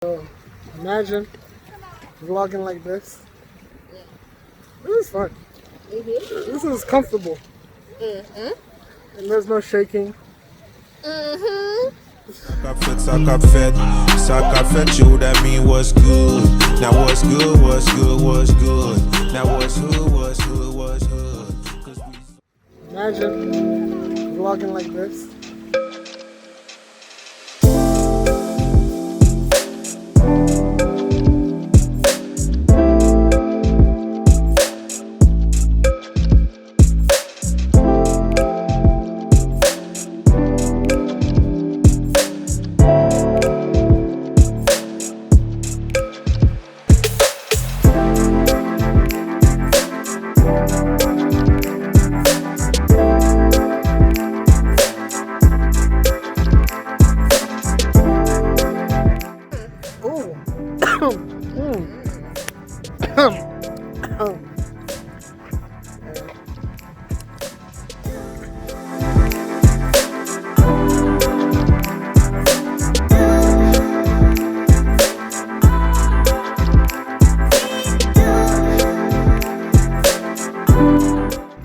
So, imagine vlogging like this. This is fun. This is comfortable. And there's no shaking. Saca you, that mean what's good. Now what's good, what's good, what's good. Now what's hood, what's hood, what's hood. Imagine vlogging like this.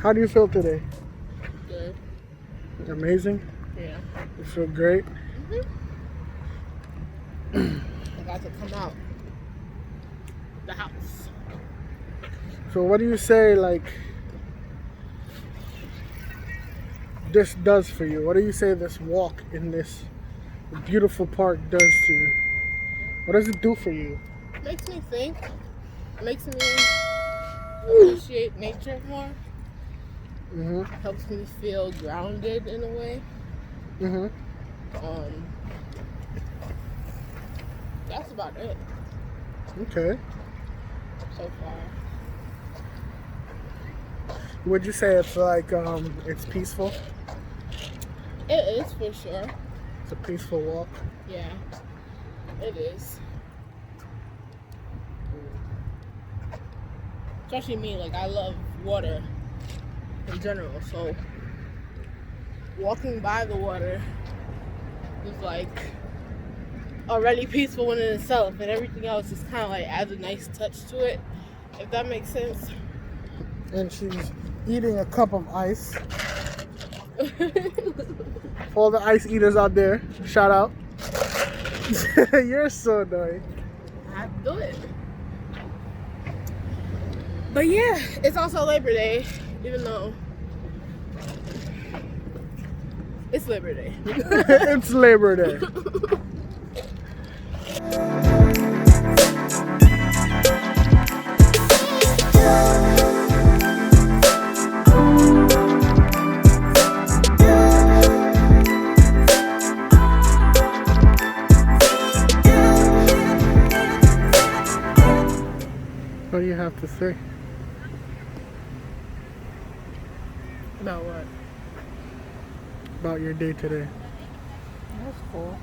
How do you feel today? Good. Amazing? Yeah. You feel great? I got to come out the house. So what do you say, like, this does for you? What do you say this walk in this beautiful park does to you? What does it do for you? Makes me think. Makes me appreciate nature more. Helps me feel grounded in a way. That's about it Okay. so far. Would you say it's like, it's peaceful? It is for sure. It's a peaceful walk? Yeah, it is. Especially me, like I love water in general, so walking by the water is like already peaceful in itself, and everything else is kind of like adds a nice touch to it, if that makes sense. And she's eating a cup of ice. For all the ice eaters out there, shout out. You're so annoying. I have to do it. But yeah, it's also Labor Day, even though it's Labor Day. It's Labor Day. What do you have to say? About what? About your day today? That's cool.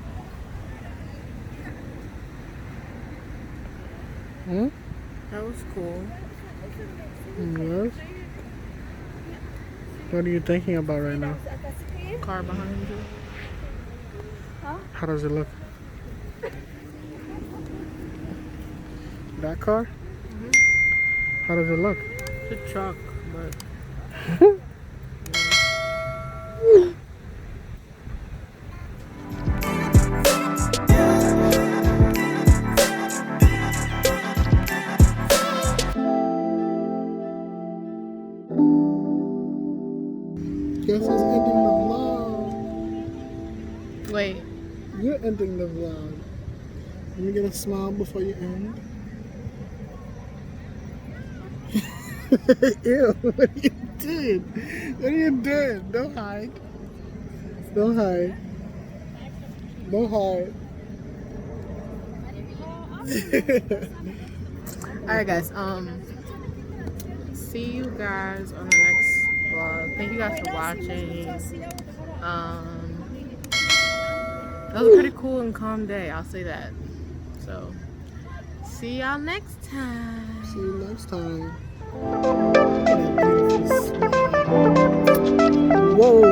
That was cool. Yes. What are you thinking about right now? Car behind you. How does it look? That car? How does it look? It's a truck, but Guess who's ending the vlog? wait. You're ending the vlog. Let me get a smile before you end. Ew, what are you doing? What are you doing? Don't hide. Don't hide. Don't hide. Alright guys, see you guys on the next vlog. Thank you guys for watching. That was a pretty cool and calm day, I'll say that. So see y'all next time. See you next time. Whoa.